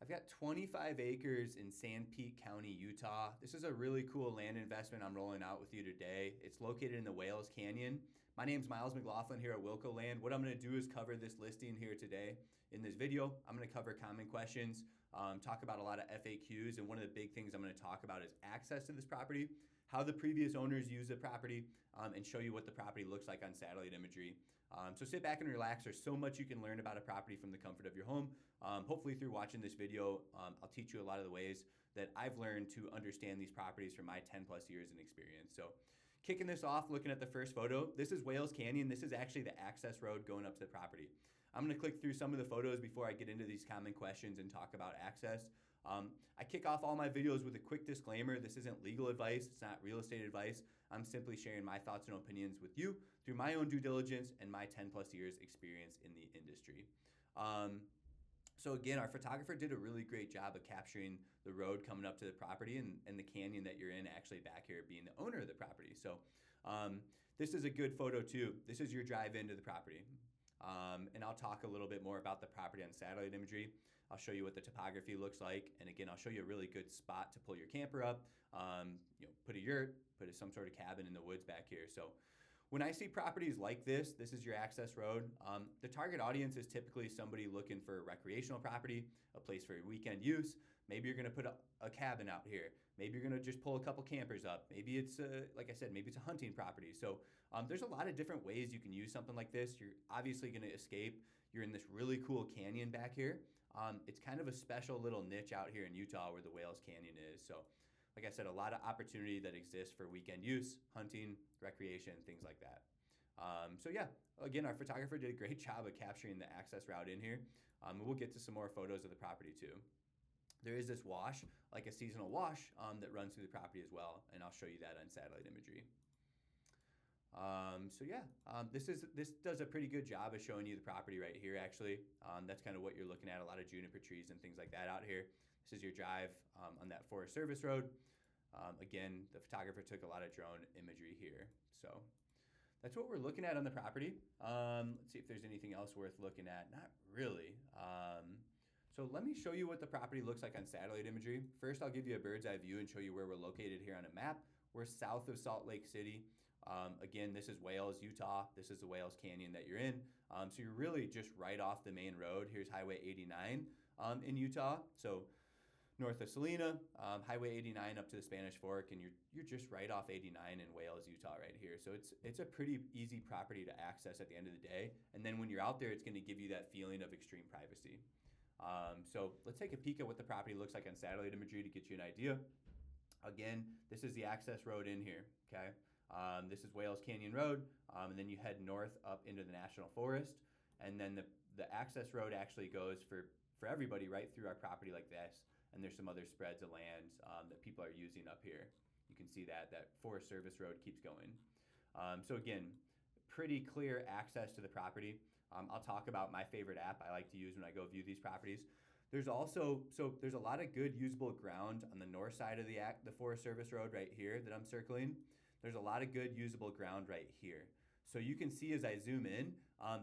I've got 25 acres in Sanpete County, Utah. This is a really cool land investment I'm rolling out with you today. It's located in the Wales Canyon. My name's McLaughlin here at Wilco Land. What I'm going to do is cover this listing here today. In this video, I'm going to cover common questions, talk about a lot of FAQs, and one of the big things I'm going to talk about is access to this property, how the previous owners use the property, and show you what the property looks like on satellite imagery. So sit back and relax. There's so much you can learn about a property from the comfort of your home. Hopefully through watching this video, I'll teach you a lot of the ways that I've learned to understand these properties from my 10 plus years in experience. So kicking this off, looking at the first photo, this is Wales Canyon. This is actually the access road going up to the property. I'm going to click through some of the photos before I get into these common questions and talk about access. I kick off all my videos with a quick disclaimer. This isn't legal advice. It's not real estate advice. I'm simply sharing my thoughts and opinions with you through my own due diligence and my 10 plus years experience in the industry. So again, our photographer did a really great job of capturing the road coming up to the property and the canyon that you're in actually back here being the owner of the property. So this is a good photo too. This is your drive into the property. And I'll talk a little bit more about the property on satellite imagery. I'll show you what the topography looks like. And again, I'll show you a really good spot to pull your camper up, put a yurt, put some sort of cabin in the woods back here. So when I see properties like this is your access road. The target audience is typically somebody looking for a recreational property, a place for weekend use. Maybe you're going to put a cabin out here. Maybe you're going to just pull a couple campers up. Maybe it's, like I said, maybe it's a hunting property. So there's a lot of different ways you can use something like this. You're obviously going to escape. You're in this really cool canyon back here. It's kind of a special little niche out here in Utah where the Wales Canyon is. So like I said, a lot of opportunity that exists for weekend use, hunting, recreation, things like that. So yeah, again, our photographer did a great job of capturing the access route in here. We'll get to some more photos of the property too. There is this wash, like a seasonal wash, that runs through the property as well, and I'll show you that on satellite imagery. So yeah, this does a pretty good job of showing you the property right here, actually. That's kind of what you're looking at, a lot of juniper trees and things like that out here. This is your drive on that Forest Service road. Again, the photographer took a lot of drone imagery here. So that's what we're looking at on the property. Let's see if there's anything else worth looking at. Not really. So let me show you what the property looks like on satellite imagery. First, I'll give you a bird's eye view and show you where we're located here on a map. We're south of Salt Lake City. Again, this is Wales, Utah. This is the Wales Canyon that you're in. So you're really just right off the main road. Here's Highway 89 in Utah. So north of Salina, Highway 89 up to the Spanish Fork, and you're just right off 89 in Wales, Utah right here. So it's a pretty easy property to access at the end of the day. And then when you're out there, it's going to give you that feeling of extreme privacy. So let's take a peek at what the property looks like on satellite imagery to get you an idea. Again, this is the access road in here, okay? This is Wales Canyon Road, and then you head north up into the National Forest, and then the access road actually goes for everybody right through our property like this, and there's some other spreads of land that people are using up here. You can see that Forest Service road keeps going. So again, pretty clear access to the property. I'll talk about my favorite app I like to use when I go view these properties. There's there's a lot of good usable ground on the north side of the Forest Service road right here that I'm circling. There's a lot of good usable ground right here. So you can see as I zoom in,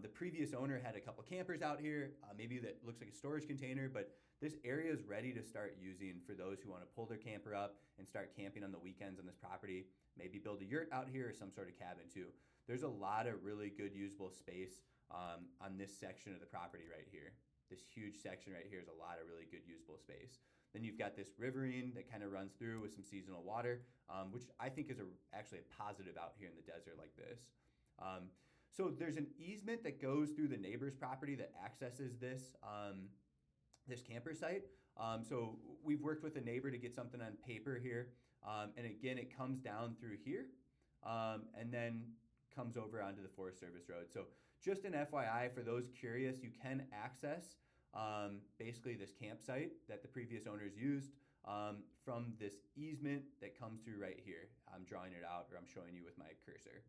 the previous owner had a couple campers out here, maybe that looks like a storage container, but this area is ready to start using for those who want to pull their camper up and start camping on the weekends on this property, maybe build a yurt out here or some sort of cabin too. There's a lot of really good usable space on this section of the property right here. This huge section right here is a lot of really good usable space. Then you've got this riverine that kind of runs through with some seasonal water, which I think is actually a positive out here in the desert like this. So there's an easement that goes through the neighbor's property that accesses this camper site. So we've worked with a neighbor to get something on paper here. And again, it comes down through here and then comes over onto the Forest Service road. So just an FYI for those curious, you can access basically this campsite that the previous owners used from this easement that comes through right here. I'm drawing it out, or I'm showing you with my cursor.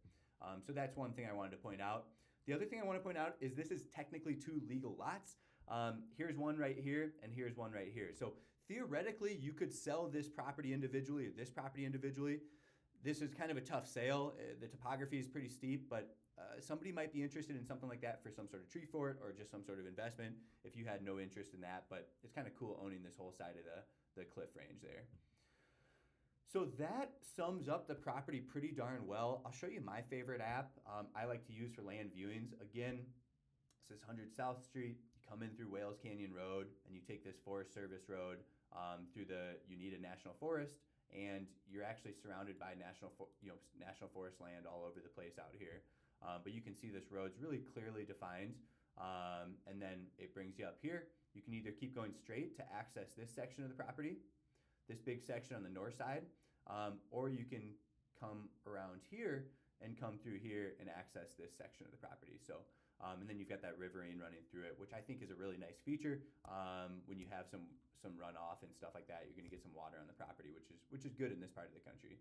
So that's one thing I wanted to point out. The other thing I want to point out is this is technically two legal lots. Here's one right here, and here's one right here. So theoretically, you could sell this property individually or this property individually. this is kind of a tough sale. The topography is pretty steep, but somebody might be interested in something like that for some sort of tree fort or just some sort of investment if you had no interest in that. But it's kind of cool owning this whole side of the cliff range there. So that sums up the property pretty darn well. I'll show you my favorite app I like to use for land viewings. Again, this is 100 South Street. You come in through Wales Canyon Road and you take this Forest Service road through the Uinta National Forest, and you're actually surrounded by national forest land all over the place out here. But you can see this road's really clearly defined, and then it brings you up here. You can either keep going straight to access this section of the property, this big section on the north side, or you can come around here and come through here and access this section of the property. So, and then you've got that riverine running through it, which I think is a really nice feature. When you have some runoff and stuff like that, you're going to get some water on the property, which is good in this part of the country.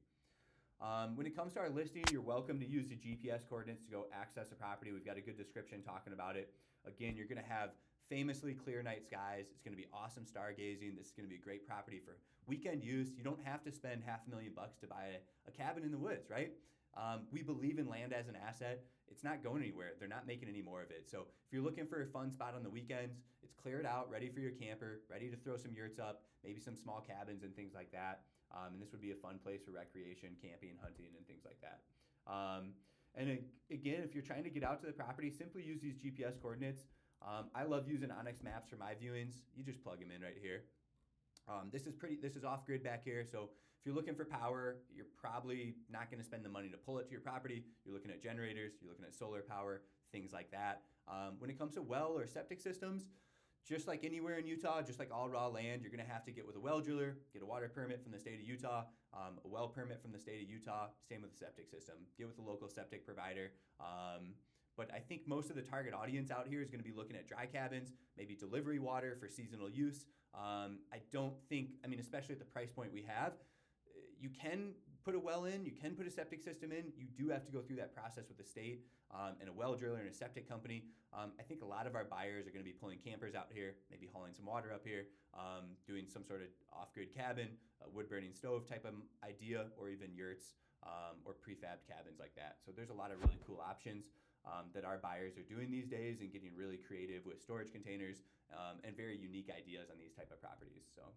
When it comes to our listing, you're welcome to use the GPS coordinates to go access the property. We've got a good description talking about it. Again, you're going to have famously clear night skies. It's going to be awesome stargazing. This is going to be a great property for weekend use. You don't have to spend $500,000 to buy a cabin in the woods, right? We believe in land as an asset. It's not going anywhere. They're not making any more of it. So if you're looking for a fun spot on the weekends, it's cleared out, ready for your camper, ready to throw some yurts up, maybe some small cabins and things like that. And this would be a fun place for recreation, camping, hunting, and things like that. And again, if you're trying to get out to the property, simply use these GPS coordinates. I love using Onyx Maps for my viewings. You just plug them in right here. This is off grid back here. So if you're looking for power, you're probably not going to spend the money to pull it to your property. You're looking at generators, you're looking at solar power, things like that. When it comes to well or septic systems, just like anywhere in Utah, just like all raw land, you're going to have to get with a well driller, get a water permit from the state of Utah, a well permit from the state of Utah, same with the septic system. Get with a local septic provider. But I think most of the target audience out here is going to be looking at dry cabins, maybe delivery water for seasonal use. I don't think, especially at the price point we have, you can put a well in, you can put a septic system in. You do have to go through that process with the state and a well driller and a septic company. I think a lot of our buyers are going to be pulling campers out here, maybe hauling some water up here, doing some sort of off-grid cabin, a wood-burning stove type of idea, or even yurts or prefabbed cabins like that. So there's a lot of really cool options that our buyers are doing these days and getting really creative with storage containers and very unique ideas on these type of properties. So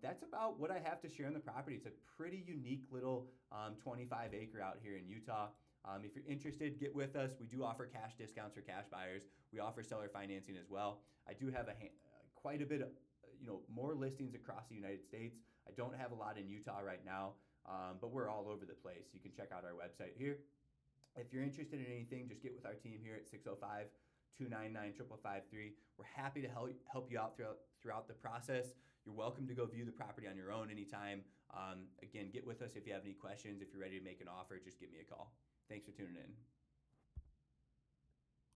that's about what I have to share on the property. It's a pretty unique little 25 acre out here in Utah. If you're interested, get with us. We do offer cash discounts for cash buyers. We offer seller financing as well. I do have quite a bit of more listings across the United States. I don't have a lot in Utah right now, but we're all over the place. You can check out our website here. If you're interested in anything, just get with our team here at 605-299-5553. We're happy to help you out throughout the process. You're welcome to go view the property on your own anytime. Again, get with us if you have any questions. If you're ready to make an offer, just give me a call. Thanks for tuning in.